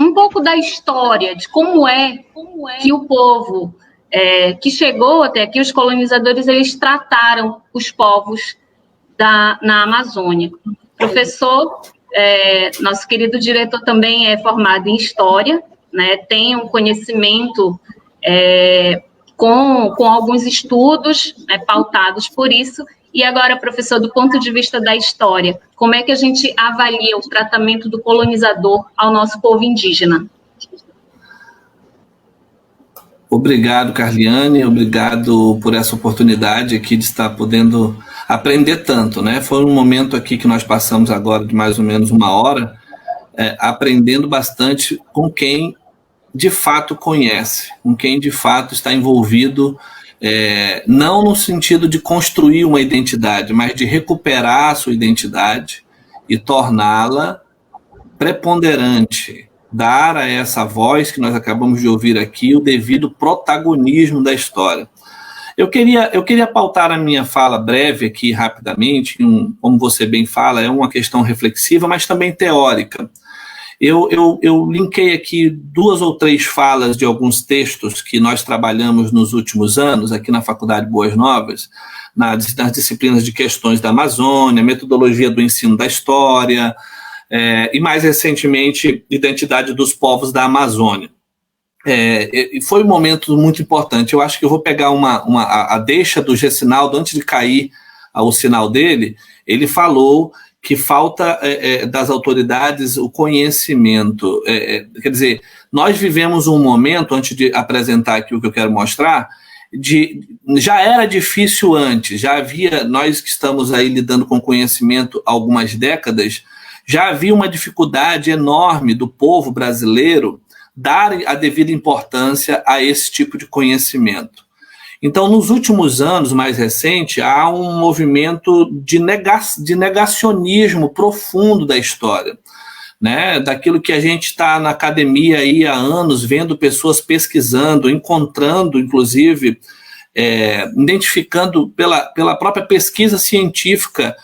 um pouco da história, de como é que o povo que chegou até aqui, os colonizadores, eles trataram os povos na Amazônia. Professor, nosso querido diretor também é formado em História, né, tem um conhecimento com alguns estudos pautados por isso. E agora, professor, do ponto de vista da história, como é que a gente avalia o tratamento do colonizador ao nosso povo indígena? Obrigado, Carliane, obrigado por essa oportunidade aqui de estar podendo aprender tanto, né? Foi um momento aqui que nós passamos agora de mais ou menos 1 hora, aprendendo bastante com quem de fato conhece, com quem de fato está envolvido, não no sentido de construir uma identidade, mas de recuperar a sua identidade e torná-la preponderante, dar a essa voz que nós acabamos de ouvir aqui o devido protagonismo da história. Eu queria pautar a minha fala breve aqui rapidamente, como você bem fala, é uma questão reflexiva, mas também teórica. Eu linkei aqui 2 ou 3 falas de alguns textos que nós trabalhamos nos últimos anos, aqui na Faculdade Boas Novas, nas disciplinas de questões da Amazônia, metodologia do ensino da história, e mais recentemente, identidade dos povos da Amazônia. E foi um momento muito importante. Eu acho que eu vou pegar a deixa do Gessinaldo, antes de cair o sinal dele, ele falou que falta das autoridades o conhecimento. Quer dizer, nós vivemos um momento, antes de apresentar aqui o que eu quero mostrar, já era difícil antes, já havia, nós que estamos aí lidando com conhecimento há algumas décadas, já havia uma dificuldade enorme do povo brasileiro dar a devida importância a esse tipo de conhecimento. Então, nos últimos anos, mais recente, há um movimento de negacionismo profundo da história, né? Daquilo que a gente está na academia aí há anos, vendo pessoas pesquisando, encontrando, inclusive, identificando pela própria pesquisa científica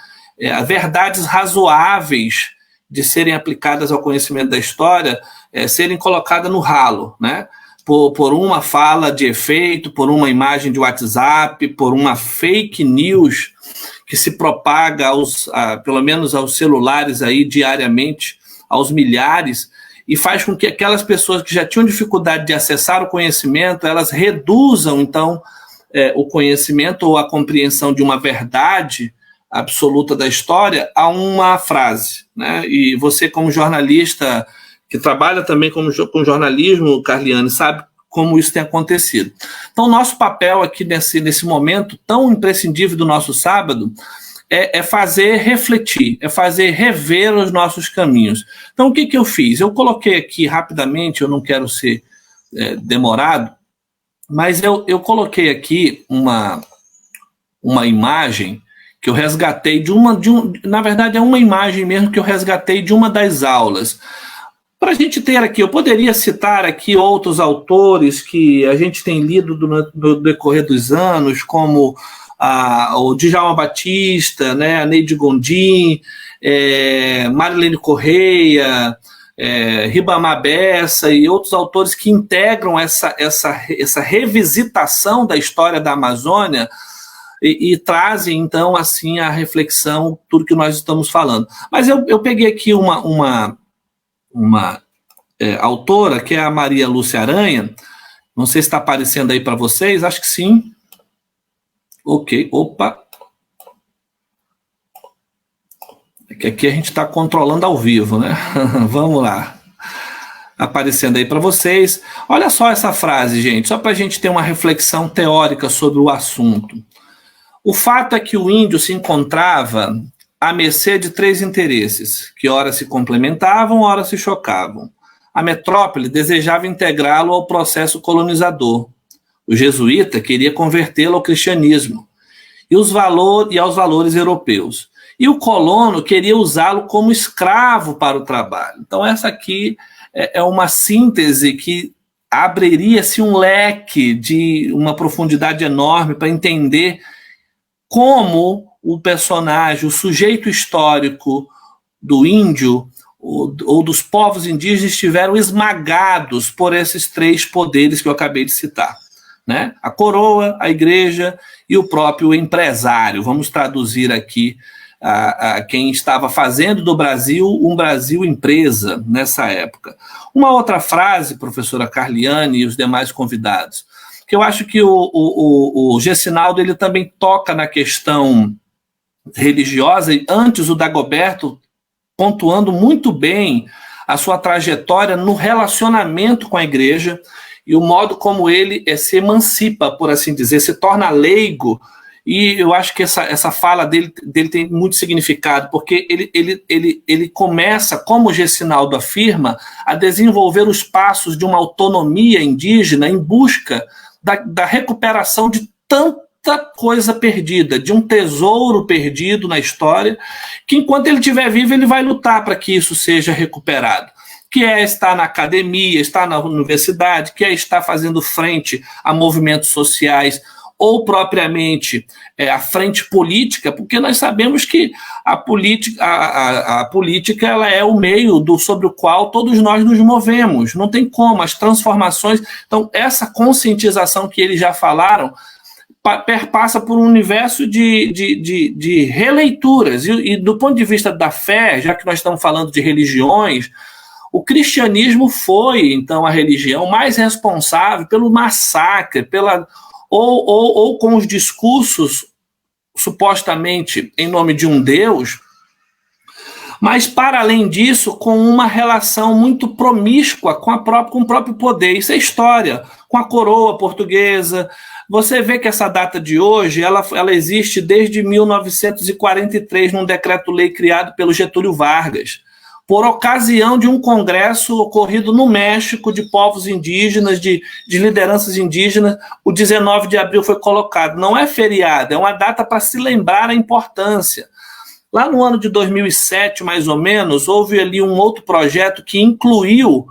verdades razoáveis de serem aplicadas ao conhecimento da história, serem colocadas no ralo, né? Por uma fala de efeito, por uma imagem de WhatsApp, por uma fake news que se propaga pelo menos aos celulares aí diariamente, aos milhares, e faz com que aquelas pessoas que já tinham dificuldade de acessar o conhecimento, elas reduzam, então, o conhecimento ou a compreensão de uma verdade absoluta da história a uma frase, né? E você, como jornalista, que trabalha também com jornalismo, Carliane, sabe como isso tem acontecido. Então, nosso papel aqui nesse momento tão imprescindível do nosso sábado é fazer refletir, é fazer rever os nossos caminhos. Então, o que eu fiz? Eu coloquei aqui rapidamente, eu não quero ser demorado, mas eu coloquei aqui uma imagem que eu resgatei na verdade é uma imagem mesmo que eu resgatei de uma das aulas. Para a gente ter aqui, eu poderia citar aqui outros autores que a gente tem lido no decorrer dos anos, como o Djalma Batista, né, a Neide Gondim, Marilene Correia, Ribamar Bessa e outros autores que integram essa revisitação da história da Amazônia e trazem, então, assim, a reflexão, tudo que nós estamos falando. Mas eu peguei aqui uma autora, que é a Maria Lúcia Aranha, não sei se está aparecendo aí para vocês, acho que sim. Ok, opa. É que aqui a gente está controlando ao vivo, né? Vamos lá. Aparecendo aí para vocês. Olha só essa frase, gente, só para a gente ter uma reflexão teórica sobre o assunto. O fato é que o índio se encontrava à mercê de 3 interesses, que ora se complementavam, ora se chocavam. A metrópole desejava integrá-lo ao processo colonizador. O jesuíta queria convertê-lo ao cristianismo e aos valores europeus. E o colono queria usá-lo como escravo para o trabalho. Então, essa aqui é uma síntese que abriria-se um leque de uma profundidade enorme para entender como o personagem, o sujeito histórico do índio, ou dos povos indígenas estiveram esmagados por esses três poderes que eu acabei de citar, né? A coroa, a igreja e o próprio empresário. Vamos traduzir aqui a quem estava fazendo do Brasil um Brasil empresa nessa época. Uma outra frase, professora Carliane e os demais convidados, que eu acho que o Gessinaldo ele também toca na questão religiosa, e antes o Dagoberto pontuando muito bem a sua trajetória no relacionamento com a igreja e o modo como ele se emancipa, por assim dizer, se torna leigo. E eu acho que essa fala dele tem muito significado, porque ele começa, como o Gessinaldo afirma, a desenvolver os passos de uma autonomia indígena em busca da recuperação de tanta coisa perdida, de um tesouro perdido na história, que enquanto ele estiver vivo, ele vai lutar para que isso seja recuperado. Que é estar na academia, estar na universidade, que é estar fazendo frente a movimentos sociais, ou propriamente a frente política, porque nós sabemos que a política ela é o meio sobre o qual todos nós nos movemos, não tem como, as transformações. Então, essa conscientização que eles já falaram perpassa por um universo de releituras, e do ponto de vista da fé, já que nós estamos falando de religiões, o cristianismo foi, então, a religião mais responsável pelo massacre, ou com os discursos supostamente em nome de um Deus, mas, para além disso, com uma relação muito promíscua com o próprio poder. Isso é história, com a coroa portuguesa. Você vê que essa data de hoje, ela existe desde 1943, num decreto-lei criado pelo Getúlio Vargas, por ocasião de um congresso ocorrido no México de povos indígenas, de lideranças indígenas. O 19 de abril foi colocado. Não é feriado, é uma data para se lembrar a importância. Lá no ano de 2007, mais ou menos, houve ali um outro projeto que incluiu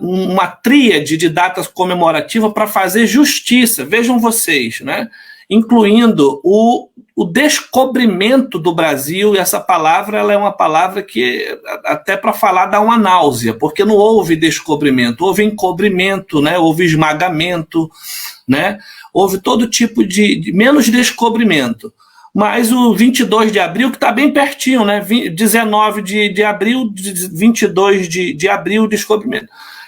uma tríade de datas comemorativas para fazer justiça, vejam vocês, né? Incluindo o descobrimento do Brasil, e essa palavra ela é uma palavra que, até para falar, dá uma náusea, porque não houve descobrimento, houve encobrimento, né? Houve esmagamento, né? Houve todo tipo de menos descobrimento. Mas o 22 de abril, que está bem pertinho, né? 19 de abril, 22 de abril, descobrimento.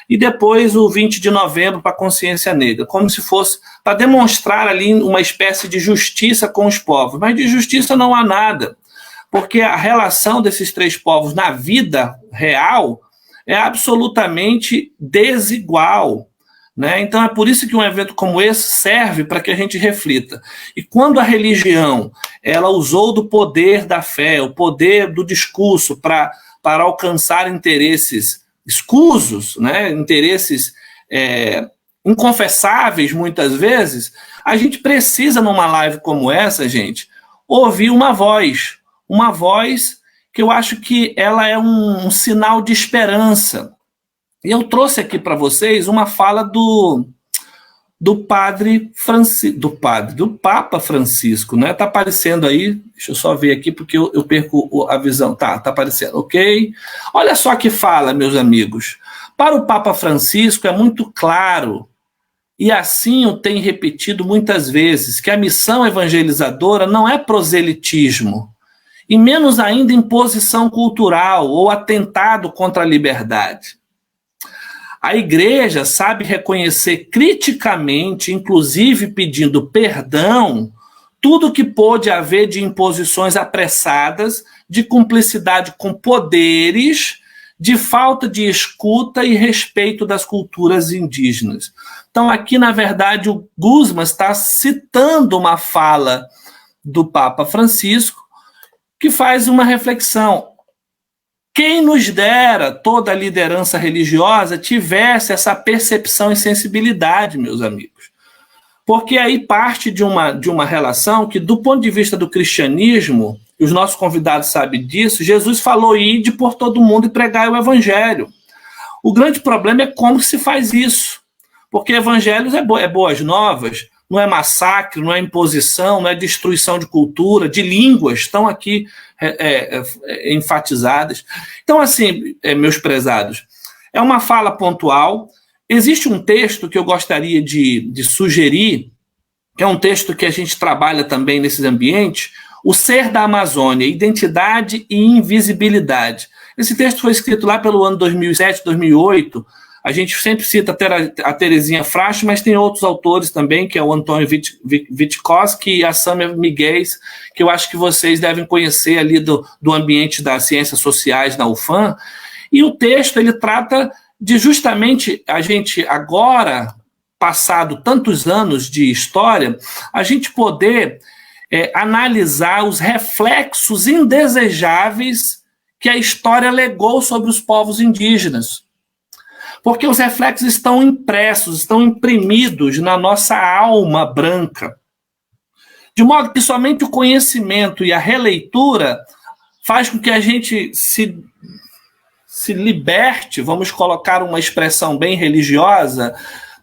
E depois o 20 de novembro para a consciência negra, como se fosse para demonstrar ali uma espécie de justiça com os povos. Mas de justiça não há nada, porque a relação desses três povos na vida real é absolutamente desigual, né? Então é por isso que um evento como esse serve para que a gente reflita. E quando a religião ela usou do poder da fé, o poder do discurso para alcançar interesses escusos, né? Interesses inconfessáveis muitas vezes, a gente precisa numa live como essa, gente, ouvir uma voz que eu acho que ela é um sinal de esperança. E eu trouxe aqui para vocês uma fala do Papa Francisco, né? Tá aparecendo aí, deixa eu só ver aqui porque eu perco a visão. Tá aparecendo, ok? Olha só que fala, meus amigos. Para o Papa Francisco é muito claro, e assim o tem repetido muitas vezes, que a missão evangelizadora não é proselitismo, e menos ainda imposição cultural ou atentado contra a liberdade. A igreja sabe reconhecer criticamente, inclusive pedindo perdão, tudo que pôde haver de imposições apressadas, de cumplicidade com poderes, de falta de escuta e respeito das culturas indígenas. Então, aqui, na verdade, o Guzmán está citando uma fala do Papa Francisco que faz uma reflexão. Quem nos dera toda a liderança religiosa tivesse essa percepção e sensibilidade, meus amigos. Porque aí parte de uma relação que, do ponto de vista do cristianismo, e os nossos convidados sabem disso, Jesus falou: ide por todo mundo e pregai o evangelho. O grande problema é como se faz isso. Porque evangelhos é boas novas, não é massacre, não é imposição, não é destruição de cultura, de línguas, estão aqui enfatizadas. Então, assim, meus prezados, é uma fala pontual. Existe um texto que eu gostaria de sugerir, que é um texto que a gente trabalha também nesses ambientes, O Ser da Amazônia, Identidade e Invisibilidade. Esse texto foi escrito lá pelo ano 2007, 2008. A gente sempre cita a Terezinha Frasche, mas tem outros autores também, que é o Antônio Witkowski e a Samia Miguez, que eu acho que vocês devem conhecer ali do ambiente das ciências sociais na UFAM. E o texto, ele trata de justamente a gente agora, passado tantos anos de história, a gente poder analisar os reflexos indesejáveis que a história legou sobre os povos indígenas. Porque os reflexos estão impressos, estão imprimidos na nossa alma branca. De modo que somente o conhecimento e a releitura faz com que a gente se liberte, vamos colocar uma expressão bem religiosa,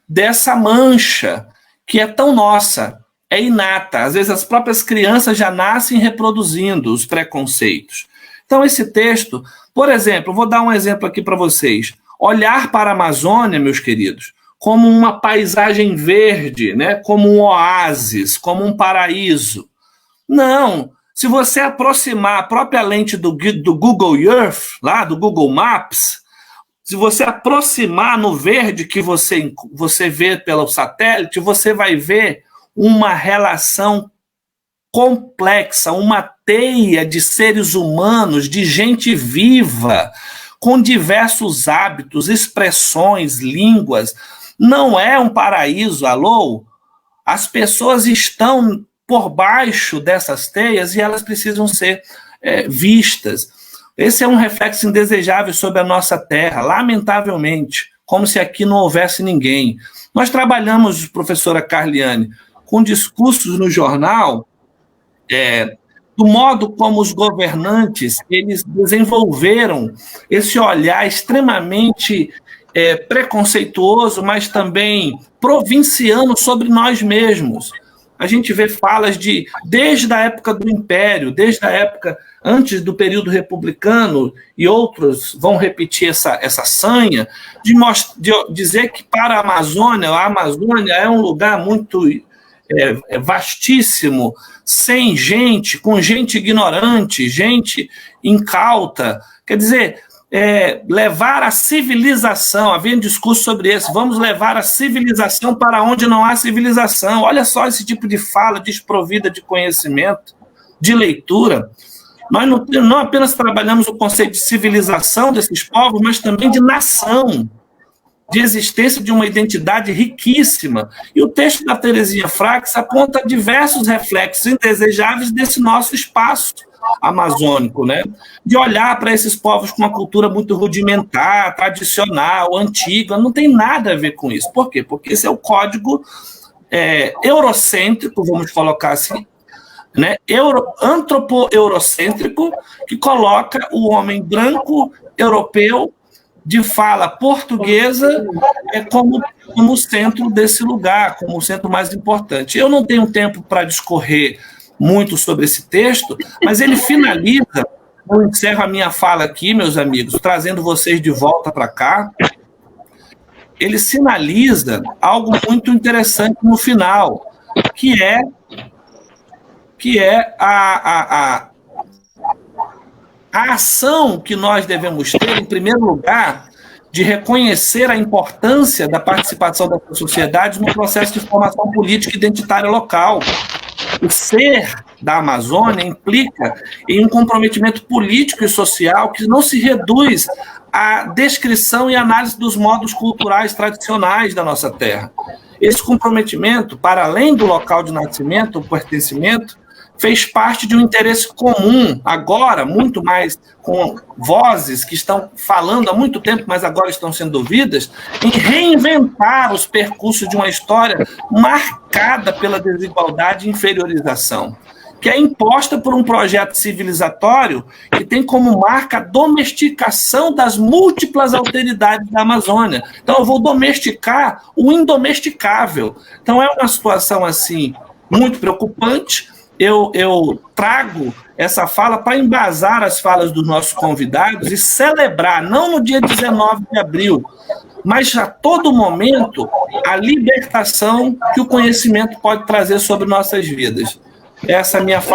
dessa mancha que é tão nossa, é inata. Às vezes as próprias crianças já nascem reproduzindo os preconceitos. Então esse texto, por exemplo, vou dar um exemplo aqui para vocês. Olhar para a Amazônia, meus queridos, como uma paisagem verde, né? Como um oásis, como um paraíso. Não, se você aproximar a própria lente do Google Earth, lá do Google Maps, se você aproximar no verde que você vê pelo satélite, você vai ver uma relação complexa, uma teia de seres humanos, de gente viva, com diversos hábitos, expressões, línguas. Não é um paraíso, alô? As pessoas estão por baixo dessas teias e elas precisam ser vistas. Esse é um reflexo indesejável sobre a nossa terra, lamentavelmente, como se aqui não houvesse ninguém. Nós trabalhamos, professora Carliane, com discursos no jornal, do modo como os governantes eles desenvolveram esse olhar extremamente preconceituoso, mas também provinciano sobre nós mesmos. A gente vê falas desde a época do Império, desde a época antes do período republicano, e outros vão repetir essa sanha, de dizer que para a Amazônia é um lugar muito vastíssimo, sem gente, com gente ignorante, gente incauta. Quer dizer, levar a civilização, havia um discurso sobre isso, vamos levar a civilização para onde não há civilização. Olha só esse tipo de fala desprovida de conhecimento, de leitura. Nós não apenas trabalhamos o conceito de civilização desses povos, mas também de nação, de existência de uma identidade riquíssima. E o texto da Terezinha Frasche aponta diversos reflexos indesejáveis desse nosso espaço amazônico, né? De olhar para esses povos com uma cultura muito rudimentar, tradicional, antiga. Não tem nada a ver com isso. Por quê? Porque esse é o código eurocêntrico, vamos colocar assim, né? Antropo-eurocêntrico, que coloca o homem branco europeu de fala portuguesa como o centro desse lugar, como o centro mais importante. Eu não tenho tempo para discorrer muito sobre esse texto, mas ele finaliza, eu encerro a minha fala aqui, meus amigos, trazendo vocês de volta para cá, ele sinaliza algo muito interessante no final, que é a ação que nós devemos ter, em primeiro lugar, de reconhecer a importância da participação da sociedade no processo de formação política identitária local. O ser da Amazônia implica em um comprometimento político e social que não se reduz à descrição e análise dos modos culturais tradicionais da nossa terra. Esse comprometimento, para além do local de nascimento ou pertencimento, fez parte de um interesse comum, agora, muito mais com vozes que estão falando há muito tempo, mas agora estão sendo ouvidas, em reinventar os percursos de uma história marcada pela desigualdade e inferiorização. que é imposta por um projeto civilizatório que tem como marca a domesticação das múltiplas alteridades da Amazônia. Então, eu vou domesticar o indomesticável. Então, é uma situação, assim, muito preocupante. Eu trago essa fala para embasar as falas dos nossos convidados e celebrar, não no dia 19 de abril, mas a todo momento, a libertação que o conhecimento pode trazer sobre nossas vidas. Essa é a minha fala.